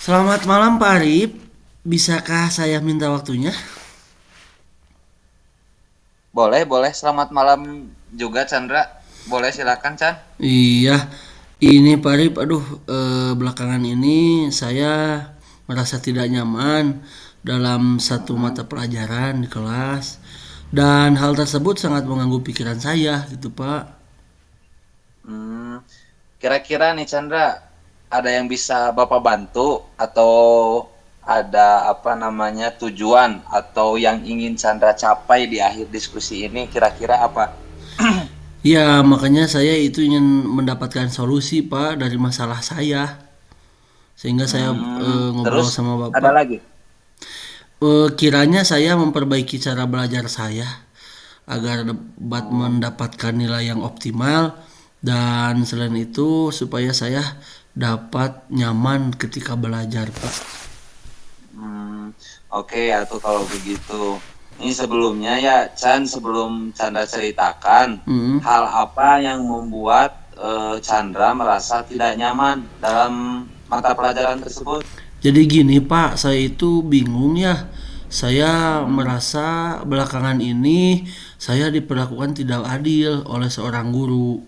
Selamat malam Pak Arif, bisakah saya minta waktunya? Boleh, boleh. Selamat malam juga, Chandra. Boleh, silakan, Chan. Iya, ini Pak Arif, belakangan ini saya merasa tidak nyaman dalam satu mata pelajaran di kelas dan hal tersebut sangat mengganggu pikiran saya gitu Pak. Hmm, Kira-kira nih, Chandra, ada yang bisa Bapak bantu atau ada apa namanya tujuan atau yang ingin Chandra capai di akhir diskusi ini kira-kira apa? Ya, makanya saya itu ingin mendapatkan solusi Pak dari masalah saya sehingga saya ngobrol Terus sama ada Bapak. lagi? Kiranya saya memperbaiki cara belajar saya agar dapat mendapatkan nilai yang optimal dan selain itu supaya saya dapat nyaman ketika belajar, Pak. Hmm, oke atau kalau begitu. Ini sebelumnya ya, Chan, sebelum Chandra ceritakan Hmm. hal apa yang membuat Chandra merasa tidak nyaman dalam mata pelajaran tersebut. Jadi gini, Pak, saya itu bingung ya. Saya Hmm, merasa belakangan ini saya diperlakukan tidak adil oleh seorang guru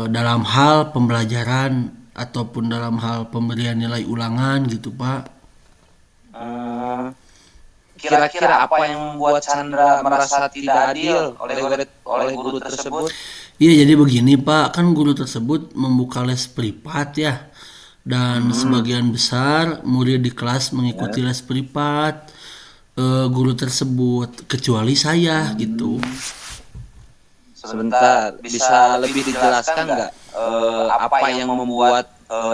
dalam hal pembelajaran ataupun dalam hal pemberian nilai ulangan gitu, Pak. eh, Kira-kira apa yang membuat Chandra merasa tidak adil oleh guru tersebut? Iya jadi begini Pak, kan guru tersebut membuka les privat ya. Dan Hmm, sebagian besar murid di kelas mengikuti ya. les privat guru tersebut, kecuali saya gitu. Sebentar, bisa lebih dijelaskan nggak apa yang membuat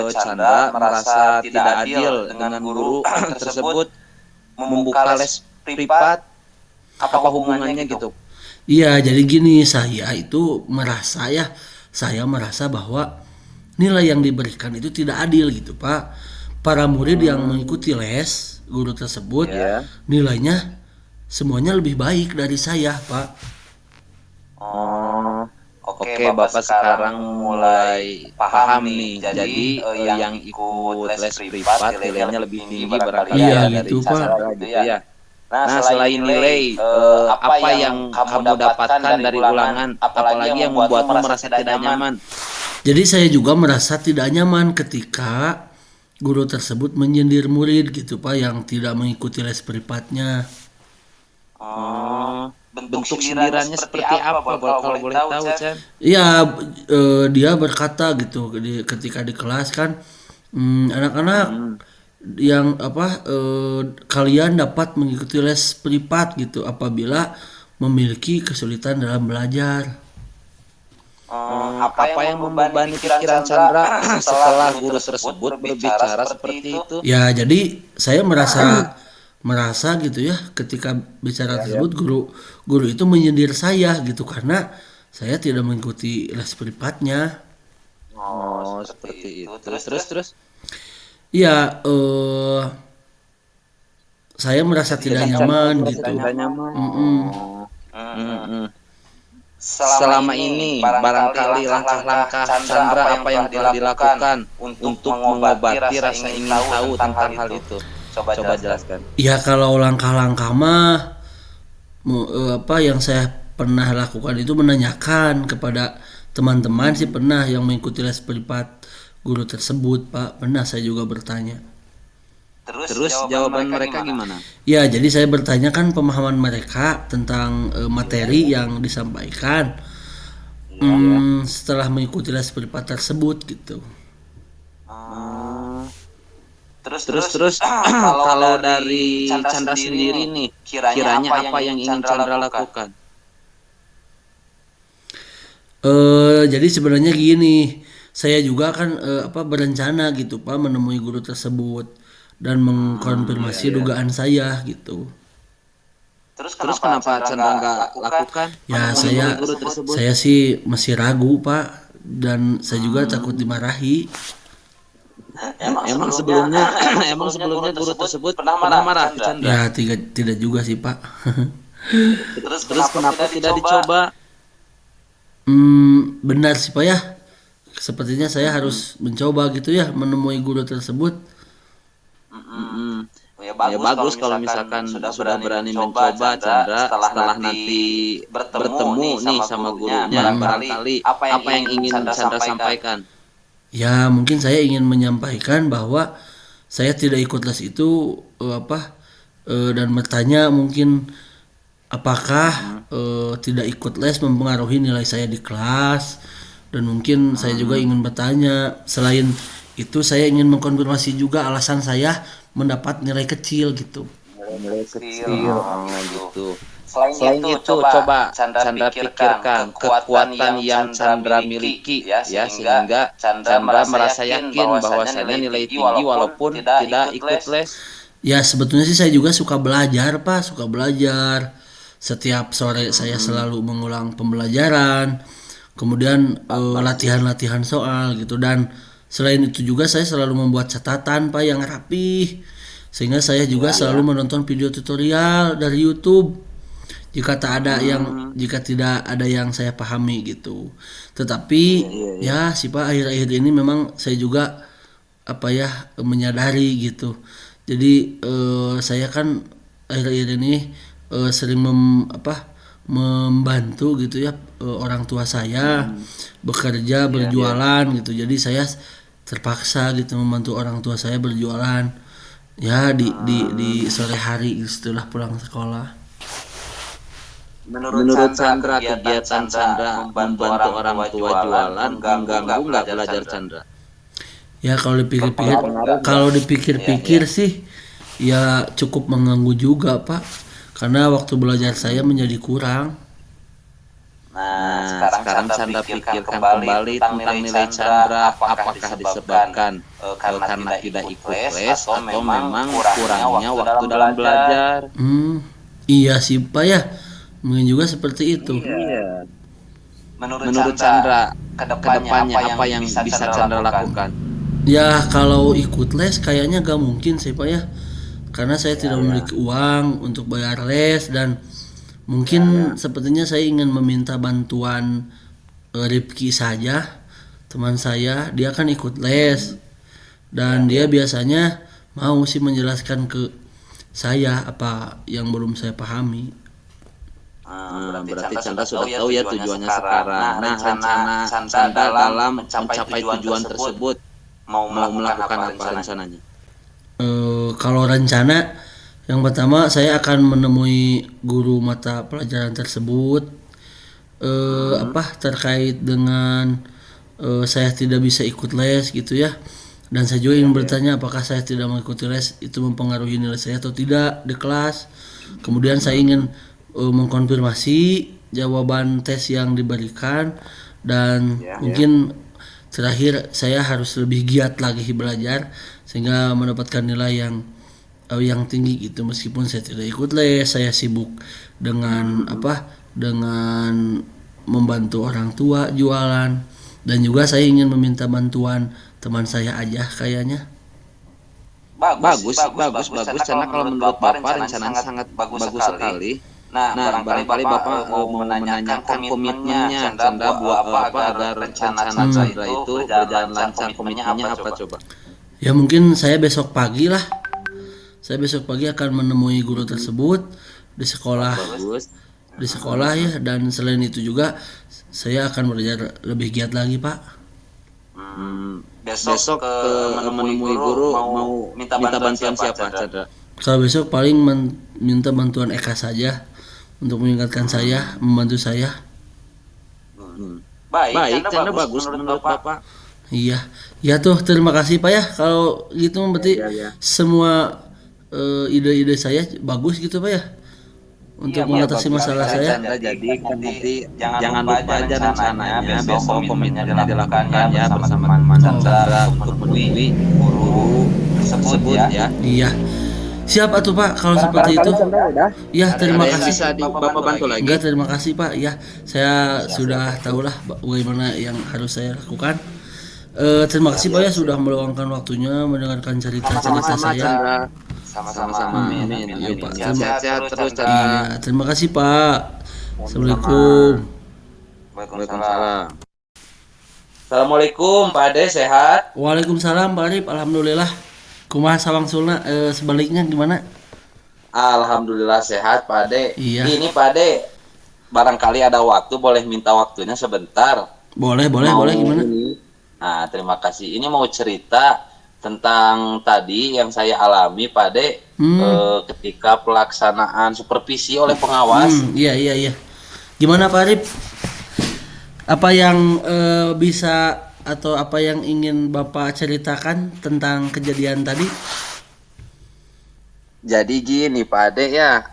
Chandra merasa tidak adil dengan guru tersebut membuka les privat? Apa hubungannya gitu? Iya jadi gini, saya merasa bahwa nilai yang diberikan itu tidak adil gitu Pak. Para murid yang mengikuti les guru tersebut Ya. nilainya semuanya lebih baik dari saya Pak. Oh, oke, Bapak sekarang mulai paham nih. Jadi yang ikut les privat nilainya lebih tinggi barangkali Iya ya dari gitu Pak. Chandra gitu ya. Nah, selain nilai, apa yang kamu dapatkan dari ulangan, apalagi yang membuatmu merasa tidak nyaman? Jadi saya juga merasa tidak nyaman ketika guru tersebut menyindir murid gitu Pak yang tidak mengikuti les privatnya. Oh, bentuk sindirannya seperti apa, kalau boleh tahu, Chan? Iya, dia berkata gitu ketika di kelas kan, anak-anak Hmm. yang kalian dapat mengikuti les privat gitu apabila memiliki kesulitan dalam belajar. Apa yang membebani pikiran Chandra setelah guru tersebut berbicara seperti itu? Ya, jadi saya merasa merasa gitu ya ketika bicara tersebut guru guru itu menyindir saya gitu karena saya tidak mengikuti les privatnya. Oh, seperti itu. Terus. Iya, saya merasa Jadi tidak Chandra nyaman merasa gitu. tidak nyaman. Mm-mm. Mm-mm. Selama ini barangkali langkah-langkah Chandra apa yang telah dilakukan untuk mengobati rasa ingin tahu tentang hal itu? Coba jelaskan. Ya kalau langkah-langkah mah apa yang saya pernah lakukan itu menanyakan kepada teman-teman sih pernah yang mengikuti les privat guru tersebut Pak, pernah saya juga bertanya. Terus jawaban mereka gimana? Ya jadi saya bertanya kan pemahaman mereka tentang materi yang disampaikan setelah mengikuti les privat tersebut gitu. Hmm, terus kalau dari Chandra sendiri nih, kiranya apa yang ingin Chandra lakukan? Jadi sebenarnya gini, saya juga kan berencana gitu Pak menemui guru tersebut dan mengkonfirmasi dugaan saya gitu. Terus kenapa Chandra nggak lakukan Ya menemui guru tersebut? saya sih masih ragu Pak dan saya juga takut dimarahi. Emang sebelumnya emang sebelumnya guru tersebut pernah marah ke Chandra. Ya tidak juga sih Pak. Terus kenapa tidak dicoba? Benar sih Pak ya. Sepertinya saya harus mencoba gitu ya menemui guru tersebut. Mm-mm. Ya Ya bagus bagus kalau misalkan misalkan sudah sudah berani berani mencoba mencoba Chandra Chandra setelah setelah nanti nanti bertemu bertemu nih nih sama sama gurunya. gurunya, Barangkali barangkali apa yang apa yang ingin ingin Chandra Chandra sampaikan? sampaikan. Ya, mungkin saya ingin menyampaikan bahwa saya tidak ikut les itu dan bertanya mungkin apakah tidak ikut les mempengaruhi nilai saya di kelas, dan mungkin saya juga ingin bertanya selain itu saya ingin mengkonfirmasi juga alasan saya mendapat nilai kecil gitu. Nilai Kecil, kecil, oh oh gitu. gitu. Selain Selain itu, itu, coba coba Chandra Chandra pikirkan pikirkan kekuatan kekuatan yang yang Chandra Chandra miliki, miliki ya, ya, sehingga sehingga Chandra Chandra merasa merasa yakin yakin bahwasanya bahwasannya nilai nilai tinggi tinggi walaupun walaupun tidak tidak ikut ikut les. les. Ya sebetulnya sih saya juga suka belajar Pak, suka belajar. Setiap sore saya selalu mengulang pembelajaran, kemudian latihan-latihan soal gitu, dan selain itu juga saya selalu membuat catatan Pak yang rapih. Sehingga saya juga selalu menonton video tutorial dari YouTube jika tak ada jika tidak ada yang saya pahami gitu. Tetapi ya sih Pak, akhir-akhir ini memang saya juga menyadari gitu. Jadi saya kan akhir-akhir ini sering membantu gitu ya, orang tua saya bekerja berjualan gitu. Jadi saya terpaksa gitu membantu orang tua saya berjualan ya di sore hari setelah pulang sekolah. Menurut Chandra, kegiatan Chandra membantu orang tua jualan mengganggu nggak belajar Chandra? Ya kalau dipikir-pikir sih ya cukup mengganggu juga Pak, karena waktu belajar saya menjadi kurang. Nah, sekarang Chandra pikirkan kembali tentang nilai Chandra, apakah disebabkan karena tidak ikut les atau memang kurangnya waktu dalam belajar? Iya sih Pak ya, mungkin juga seperti itu. Iya. Menurut Menurut Chandra, Chandra, kedepannya kedepannya apa yang bisa Chandra lakukan? Ya kalau ikut les kayaknya gak mungkin sih Pak ya, karena saya tidak memiliki uang untuk bayar les, dan mungkin sepertinya saya ingin meminta bantuan Rifki saja, teman saya. Dia kan ikut les dan dia biasanya mau sih menjelaskan ke saya apa yang belum saya pahami. Berarti Chandra sudah tahu ya tujuannya sekarang. Nah, rencana Chandra dalam mencapai tujuan tersebut mau melakukan apa rencananya? Kalau rencana yang pertama saya akan menemui guru mata pelajaran tersebut terkait dengan saya tidak bisa ikut les gitu ya, dan saya juga ingin bertanya apakah saya tidak mengikuti les itu mempengaruhi nilai saya atau tidak di kelas. Kemudian saya ingin mengkonfirmasi jawaban tes yang diberikan, dan mungkin terakhir saya harus lebih giat lagi belajar sehingga mendapatkan nilai yang tinggi gitu. Meskipun saya tidak ikut les, saya sibuk dengan dengan membantu orang tua jualan, dan juga saya ingin meminta bantuan teman saya aja kayaknya. Bagus. Karena kalau menurut Bapak rencananya sangat bagus sekali. Nah, barangkali Bapak mau menanyakan komitmennya Chandra buat apa agar rencana Chandra itu berjalan lancar. Komitmennya apa coba? Ya mungkin saya besok pagi lah. Saya besok pagi akan menemui guru tersebut di sekolah. Di sekolah ya, dan selain itu juga saya akan belajar lebih giat lagi Pak. Besok menemui guru mau minta bantuan siapa Chandra? Kalau besok paling minta bantuan Eka saja untuk meningkatkan saya, membantu saya. Baik, Chandra bagus menurut Bapak. Iya, ya tuh terima kasih Pak ya. Kalau gitu berarti semua ide-ide saya bagus gitu Pak ya untuk mengatasi masalah saya. Chandra, jadi nanti jangan lupa aja rencananya besok komitmennya dilakukan ya bersama teman Chandra untuk menemui guru tersebut ya. Iya. Siap atuh Pak kalau seperti itu. Ya, terima kasih. Bisa Bapak bantu lagi? Enggak, terima kasih Pak. Ya, saya sudah tahulah bagaimana yang harus saya lakukan. Terima kasih Pak ya sudah meluangkan waktunya mendengarkan cerita-cerita saya. Sama-sama. Amin. Iya, Pak. Sehat-sehat terus Chandra. Iya, terima kasih Pak. Assalamualaikum. Waalaikumsalam. Assalamualaikum Pak Ade, sehat? Waalaikumsalam Pak Arif. Alhamdulillah. Kumaha sawangsulna sebaliknya gimana? Alhamdulillah sehat Pak Ade. Iya. Ini Pak Ade, barangkali ada waktu boleh minta waktunya sebentar. Boleh gimana? Nah, terima kasih. Ini mau cerita tentang tadi yang saya alami Pak Ade ketika pelaksanaan supervisi oleh pengawas. Iya. Gimana Pak Arif? Apa yang bisa atau apa yang ingin Bapak ceritakan tentang kejadian tadi? Jadi gini Pak Ade ya,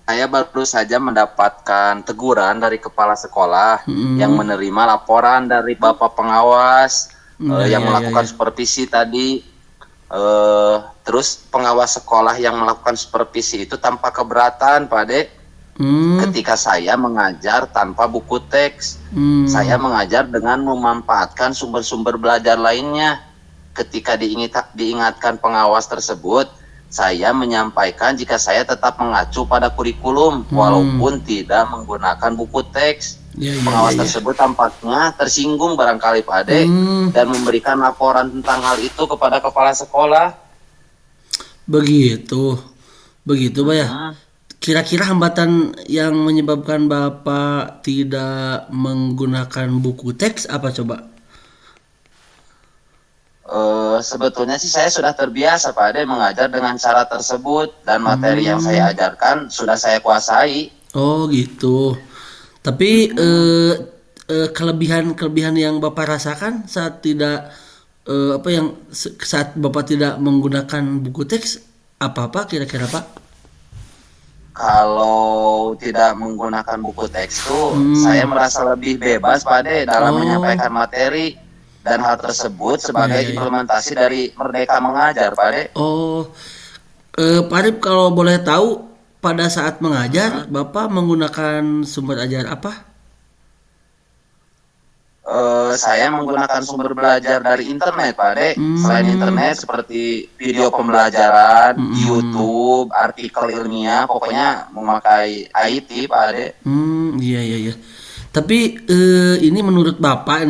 saya baru saja mendapatkan teguran dari kepala sekolah yang menerima laporan dari Bapak pengawas yang melakukan supervisi tadi. Terus pengawas sekolah yang melakukan supervisi itu tanpa keberatan Pak Ade. Ketika saya mengajar tanpa buku teks, saya mengajar dengan memanfaatkan sumber-sumber belajar lainnya. Ketika diingatkan pengawas tersebut, saya menyampaikan jika saya tetap mengacu pada kurikulum walaupun tidak menggunakan buku teks. Pengawas tersebut tampaknya tersinggung barangkali Pak Ade dan memberikan laporan tentang hal itu kepada kepala sekolah. Begitu Pak ya. Kira-kira hambatan yang menyebabkan Bapak tidak menggunakan buku teks apa coba? Sebetulnya sih saya sudah terbiasa Pak Ade mengajar dengan cara tersebut dan materi yang saya ajarkan sudah saya kuasai. Oh gitu. Tapi kelebihan yang Bapak rasakan saat tidak saat Bapak tidak menggunakan buku teks apa kira-kira Pak? Kalau tidak menggunakan buku teks tuh saya merasa lebih bebas Pak Ade dalam menyampaikan materi dan hal tersebut sebagai implementasi dari Merdeka Mengajar Pak Ade. Pak Arif kalau boleh tahu pada saat mengajar Bapak menggunakan sumber ajar apa? Saya menggunakan sumber belajar dari internet Pak Ade. Selain internet seperti video pembelajaran, YouTube, artikel ilmiah, pokoknya memakai IT Pak Ade. Iya. Tapi ini menurut Bapak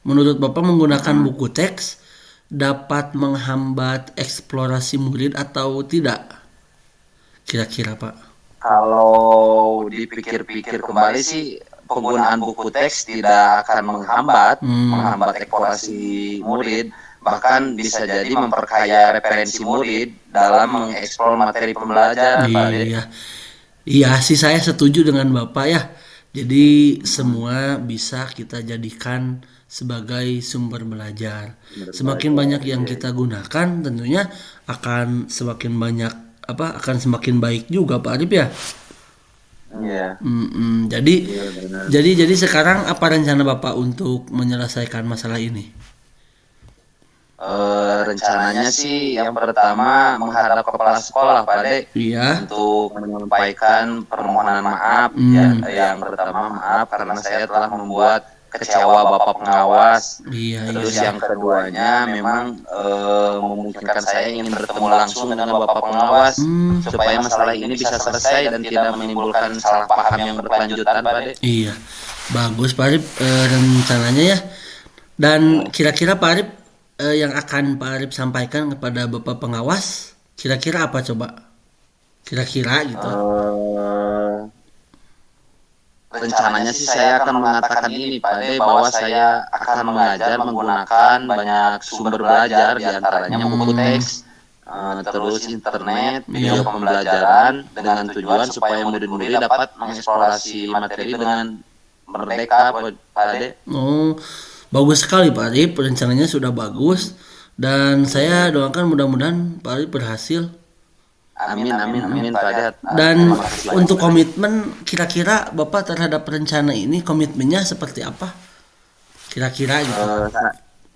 menggunakan buku teks dapat menghambat eksplorasi murid atau tidak? Kira-kira Pak? Kalau dipikir-pikir kembali sih penggunaan buku teks tidak akan menghambat eksplorasi murid, bahkan bisa jadi memperkaya referensi murid dalam mengeksplor materi pembelajaran. Iya sih saya setuju dengan Bapak ya. Jadi semua bisa kita jadikan sebagai sumber belajar. Semakin banyak yang kita gunakan tentunya akan semakin banyak akan semakin baik juga Pak Arif ya. Iya. Jadi sekarang apa rencana Bapak untuk menyelesaikan masalah ini? Rencananya sih yang pertama menghadap kepala sekolah Pak Ade untuk menyampaikan permohonan maaf. Yang pertama maaf karena saya telah membuat kecewa Bapak pengawas. Terus yang keduanya memang memungkinkan saya ingin bertemu langsung dengan Bapak pengawas supaya masalah ini bisa selesai dan tidak menimbulkan salah paham yang berkelanjutan Pak Ade. Iya, bagus Pak Arif rencananya ya. Dan kira-kira Pak Arif yang akan Pak Arif sampaikan kepada Bapak pengawas kira-kira apa coba? Kira-kira gitu. Rencananya sih saya akan mengatakan ini Pak Ade bahwa saya akan mengajar menggunakan banyak sumber belajar diantaranya buku teks, terus internet, video pembelajaran dengan tujuan supaya murid-murid dapat mengeksplorasi materi dengan merdeka Pak Ade. Bagus sekali Pak Arif, rencananya sudah bagus dan saya doakan mudah-mudahan Pak Arif berhasil. Amin Pak Ade. Dan untuk komitmen kira-kira Bapak terhadap rencana ini komitmennya seperti apa? Kira-kira gitu.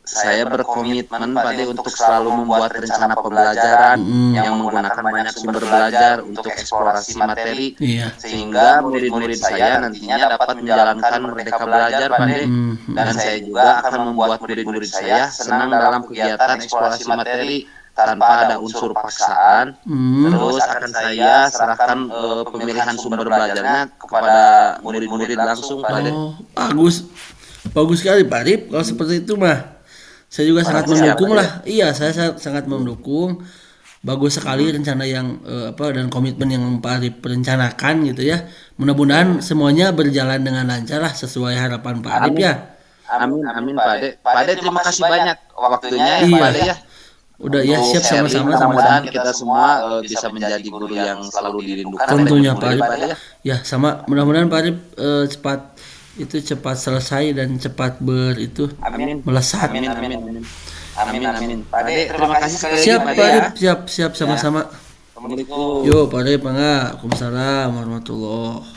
Saya berkomitmen Pak Ade untuk selalu membuat rencana pembelajaran yang menggunakan banyak sumber belajar untuk eksplorasi materi sehingga murid-murid saya nantinya dapat menjalankan merdeka belajar Pak Ade. Dan saya juga akan membuat murid-murid saya senang dalam kegiatan eksplorasi materi tanpa ada unsur paksaan. Terus akan saya serahkan pemilihan sumber belajarnya kepada murid-murid langsung Pak Ade. Bagus sekali Pak Arif. Kalau seperti itu mah Saya juga sangat Siap, mendukung Pak. lah. Iya, saya sangat mendukung. Bagus sekali rencana yang dan komitmen yang Pak Arif rencanakan gitu ya. Mudah-mudahan semuanya berjalan dengan lancar lah sesuai harapan Pak Arif ya. Amin, amin Pak Ade. Pak Ade terima kasih banyak waktunya ya Iya. Pak Ade ya. Udah ya Untuk siap sharing, sama-sama. Mudah-mudahan kita semua bisa menjadi guru yang selalu dirindukan. Tentunya oleh Pak Arif. Pak Ade ya. Ya sama. Mudah-mudahan Pak Arif cepat selesai dan cepat Amin. melesat. Amin, amin, amin. Amin, amin. Pak Ade, terima kasih sekali lagi Siap Pak Pak Ade ya. Arif, siap sama-sama. Assalamualaikum. Yo Pak Arif, Waalaikumsalam warahmatullahi